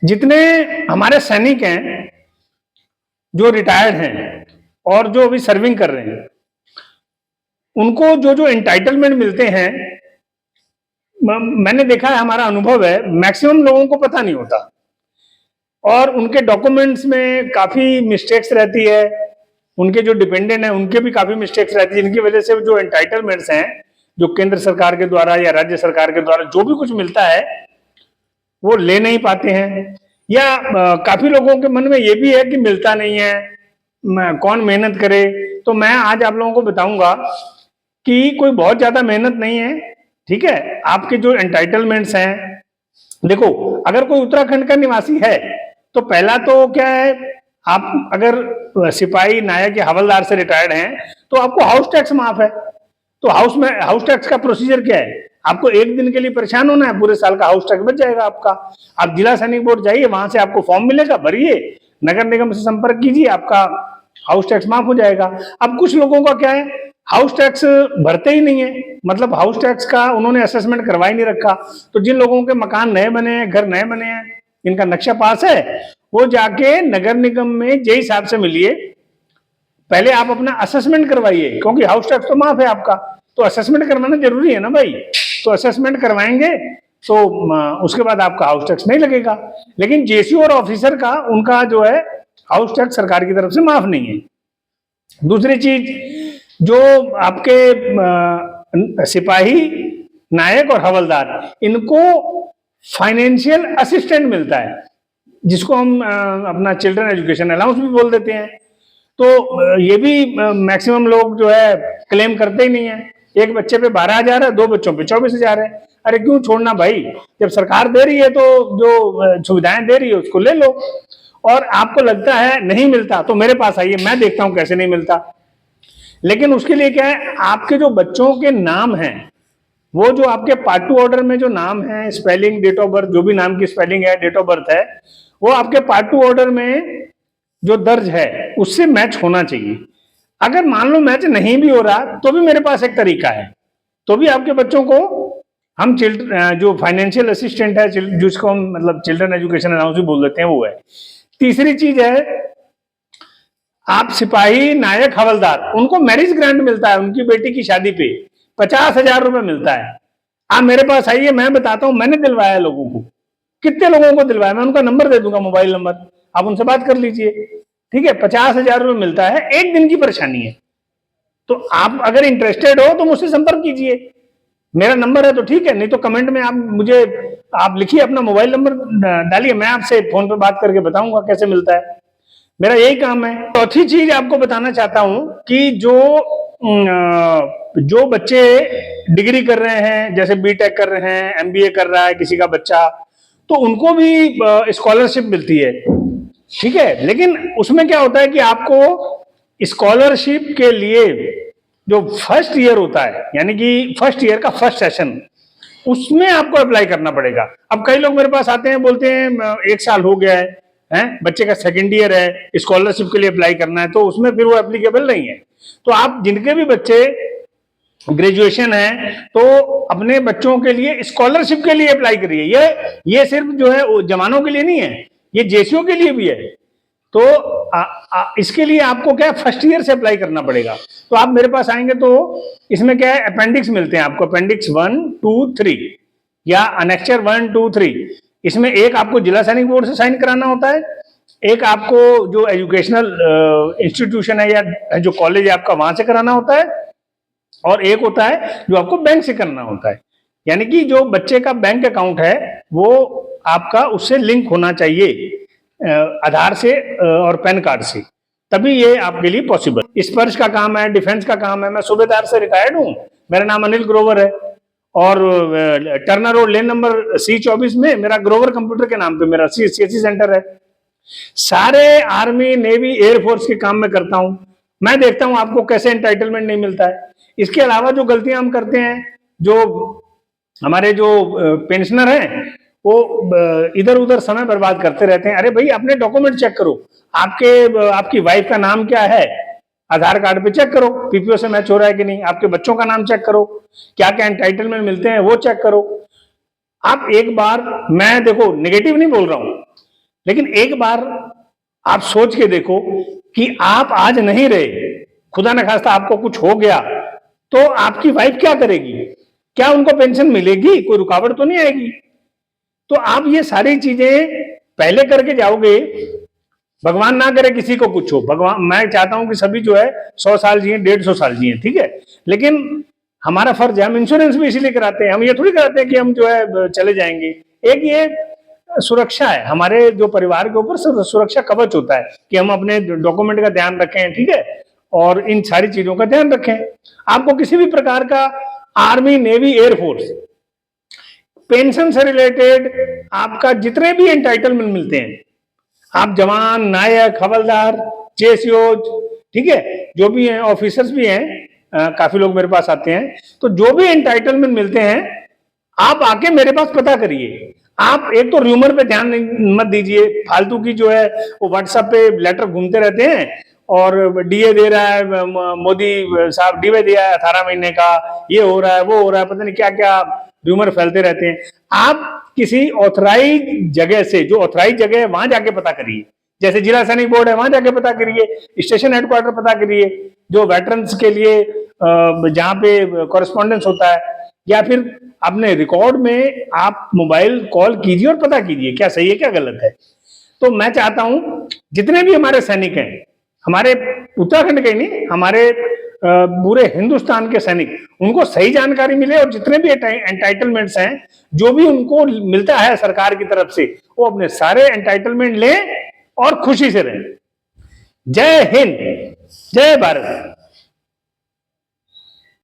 जितने हमारे सैनिक हैं जो रिटायर्ड हैं और जो अभी सर्विंग कर रहे हैं, उनको जो जो एंटाइटलमेंट मिलते हैं, मैंने देखा है, हमारा अनुभव है, मैक्सिमम लोगों को पता नहीं होता और उनके डॉक्यूमेंट्स में काफी मिस्टेक्स रहती है। उनके जो डिपेंडेंट हैं उनके भी काफी मिस्टेक्स रहती है, जिनकी वजह से जो एंटाइटलमेंट्स हैं, जो केंद्र सरकार के द्वारा या राज्य सरकार के द्वारा जो भी कुछ मिलता है वो ले नहीं पाते हैं। या काफी लोगों के मन में ये भी है कि मिलता नहीं है, कौन मेहनत करे। तो मैं आज आप लोगों को बताऊंगा कि कोई बहुत ज्यादा मेहनत नहीं है, ठीक है। आपके जो एंटाइटलमेंट्स हैं, देखो, अगर कोई उत्तराखंड का निवासी है तो पहला तो क्या है, आप अगर सिपाही, नायक या हवलदार से रिटायर्ड हैं तो आपको हाउस टैक्स माफ है। तो हाउस टैक्स का प्रोसीजर क्या है, आपको एक दिन के लिए परेशान होना है, पूरे साल का हाउस टैक्स बच जाएगा आपका। आप जिला सैनिक बोर्ड जाइए, वहां से आपको फॉर्म मिलेगा, भरिए, नगर निगम से संपर्क कीजिए, आपका हाउस टैक्स माफ हो जाएगा। अब कुछ लोगों का क्या है, हाउस टैक्स भरते ही नहीं है, मतलब हाउस टैक्स का उन्होंने असेसमेंट करवा ही नहीं रखा। तो जिन लोगों के मकान नए बने हैं, घर नए बने हैं, इनका नक्शा पास है, वो जाके नगर निगम में जेई साहब से मिलिए, पहले आप अपना असेसमेंट करवाइए, क्योंकि हाउस टैक्स तो माफ है आपका, तो असेसमेंट करवाना जरूरी है ना भाई। तो असेसमेंट करवाएंगे तो उसके बाद आपका हाउस टैक्स नहीं लगेगा। लेकिन जेसीओ और ऑफिसर का, उनका जो है हाउस टैक्स सरकार की तरफ से माफ नहीं है। दूसरी चीज, जो आपके सिपाही, नायक और हवलदार, इनको फाइनेंशियल असिस्टेंट मिलता है, जिसको हम अपना चिल्ड्रन एजुकेशन अलाउंस भी बोल देते हैं। तो ये भी मैक्सिमम लोग जो है क्लेम करते ही नहीं है। एक बच्चे पे 12,000 है, 2 बच्चों पे 24,000 है। अरे क्यों छोड़ना भाई, जब सरकार दे रही है तो जो सुविधाएं दे रही है उसको ले लो। और आपको लगता है नहीं मिलता तो मेरे पास आइए, मैं देखता हूं कैसे नहीं मिलता। लेकिन उसके लिए क्या है, आपके जो बच्चों के नाम हैं, वो जो आपके पार्ट 2 ऑर्डर में जो नाम है, स्पेलिंग, डेट ऑफ बर्थ, जो भी नाम की स्पेलिंग है, डेट ऑफ बर्थ है, वो आपके पार्ट 2 ऑर्डर में जो दर्ज है उससे मैच होना चाहिए। अगर मान लो मैच नहीं भी हो रहा तो भी मेरे पास एक तरीका है, तो भी आपके बच्चों को हम जो फाइनेंशियल असिस्टेंट है, जिसको हम मतलब चिल्ड्रन एजुकेशन अलाउंस भी बोल देते हैं, वो है। तीसरी चीज है, आप सिपाही, नायक, हवलदार, उनको मैरिज ग्रांट मिलता है, उनकी बेटी की शादी पे 50,000 रुपए मिलता है। आप मेरे पास आइए, मैं बताता हूं मैंने दिलवाया लोगों को, कितने लोगों को दिलवाया, मैं उनका नंबर दे दूंगा, मोबाइल नंबर, आप उनसे बात कर लीजिए, ठीक है। 50,000 रुपए मिलता है, एक दिन की परेशानी है। तो आप अगर इंटरेस्टेड हो तो मुझसे संपर्क कीजिए, मेरा नंबर है तो ठीक है, नहीं तो कमेंट में आप लिखिए, अपना मोबाइल नंबर डालिए, मैं आपसे फोन पे बात करके बताऊंगा कैसे मिलता है। मेरा यही काम है। चौथी चीज आपको बताना चाहता हूं कि जो बच्चे डिग्री कर रहे हैं, जैसे बीटेक कर रहे हैं, एमबीए कर रहा है किसी का बच्चा, तो उनको भी स्कॉलरशिप मिलती है, ठीक है। लेकिन उसमें क्या होता है कि आपको स्कॉलरशिप के लिए जो फर्स्ट ईयर होता है, यानी कि फर्स्ट ईयर का फर्स्ट सेशन, उसमें आपको अप्लाई करना पड़ेगा। अब कई लोग मेरे पास आते हैं, बोलते हैं 1 साल हो गया है, बच्चे का सेकंड ईयर है, स्कॉलरशिप के लिए अप्लाई करना है, तो उसमें फिर वो एप्लीकेबल नहीं है। तो आप जिनके भी बच्चे ग्रेजुएशन है, तो अपने बच्चों के लिए स्कॉलरशिप के लिए अप्लाई करिए। ये सिर्फ जो है जवानों के लिए नहीं है, ये जेसीओ के लिए भी है। तो इसके लिए आपको क्या, फर्स्ट ईयर से अप्लाई करना पड़ेगा। तो आप मेरे पास आएंगे तो इसमें क्या है, अपेंडिक्स मिलते हैं आपको, अपेंडिक्स 1, 2, 3 या अनेक्चर 1, 2, 3। इसमें एक आपको जिला सैनिक बोर्ड से साइन कराना होता है, एक आपको जो एजुकेशनल इंस्टीट्यूशन है या जो कॉलेज है आपका, वहां से कराना होता है, और एक होता है जो आपको बैंक से करना होता है। यानी कि जो बच्चे का बैंक अकाउंट है वो आपका उससे लिंक होना चाहिए, आधार से और पैन कार्ड से, तभी ये आपके लिए पॉसिबल। स्पर्श का काम है, डिफेंस का काम है। मैं सूबेदार से रिटायर्ड हूँ, मेरा नाम अनिल ग्रोवर है, और Turner road lane number C24 में मेरा ग्रोवर कंप्यूटर के नाम पे मेरा CSC सेंटर है। सारे आर्मी, नेवी, एयरफोर्स के काम में करता हूं। मैं देखता हूं आपको कैसे एंटाइटलमेंट नहीं मिलता है। इसके अलावा जो गलतियां हम करते हैं, जो हमारे जो पेंशनर हैं, वो इधर उधर समय बर्बाद करते रहते हैं। अरे भाई, अपने डॉक्यूमेंट चेक करो, आपकी वाइफ का नाम क्या है, आधार कार्ड पे चेक करो, पीपीओ से मैच हो रहा है कि नहीं, आपके बच्चों का नाम चेक करो, क्या क्या एंटाइटलमेंट मिलते हैं वो चेक करो। आप एक बार, मैं देखो नेगेटिव नहीं बोल रहा हूं, लेकिन एक बार आप सोच के देखो कि आप आज नहीं रहे, खुदा न खास्ता आपको कुछ हो गया, तो आपकी वाइफ क्या करेगी? क्या उनको पेंशन मिलेगी? कोई रुकावट तो नहीं आएगी? तो आप ये सारी चीजें पहले करके जाओगे, भगवान ना करे किसी को कुछ हो, भगवान, मैं चाहता हूं कि सभी जो है 100 साल जिए, 150 साल जिए, ठीक है, लेकिन हमारा फर्ज है, हम इंश्योरेंस भी इसीलिए कराते हैं, हम ये थोड़ी कराते हैं कि हम जो है चले जाएंगे। एक ये सुरक्षा है, हमारे जो परिवार के ऊपर सुरक्षा कवच होता है कि हम अपने डॉक्यूमेंट का ध्यान रखें, ठीक है, और इन सारी चीजों का ध्यान रखें। आपको किसी भी प्रकार का आर्मी, नेवी, एयरफोर्स, पेंशन से रिलेटेड आपका जितने भी एंटाइटलमेंट मिलते हैं, आप जवान, नायक, हवलदार, जेसीओ, ठीक है, जो भी हैं, ऑफिसर्स भी हैं, काफी लोग मेरे पास आते हैं, तो जो भी एंटाइटलमेंट मिलते हैं आप आके मेरे पास पता करिए। आप एक तो र्यूमर पे ध्यान मत दीजिए, फालतू की जो है वो व्हाट्सएप पे लेटर घूमते रहते हैं और डीए दे रहा है, मोदी साहब डीए दिया है 18 महीने का, ये हो रहा है, वो हो रहा है, पता नहीं क्या क्या र्यूमर फैलते रहते हैं। आप किसी ऑथराइज जगह से, जो ऑथराइज जगह है वहां जाके पता करिए, जैसे जिला सैनिक बोर्ड है वहां जाके पता करिए, स्टेशन हेडक्वार्टर पता करिए, जो वेटरन्स के लिए जहां पे कॉरेस्पॉन्डेंस होता है, या फिर अपने रिकॉर्ड में आप मोबाइल कॉल कीजिए और पता कीजिए क्या सही है क्या गलत है। तो मैं चाहता हूं जितने भी हमारे सैनिक हैं, हमारे उत्तराखंड के नहीं, हमारे पूरे हिंदुस्तान के सैनिक, उनको सही जानकारी मिले और जितने भी एंटाइटलमेंट्स हैं, जो भी उनको मिलता है सरकार की तरफ से, वो अपने सारे एंटाइटलमेंट लें और खुशी से रहें। जय हिंद, जय भारत।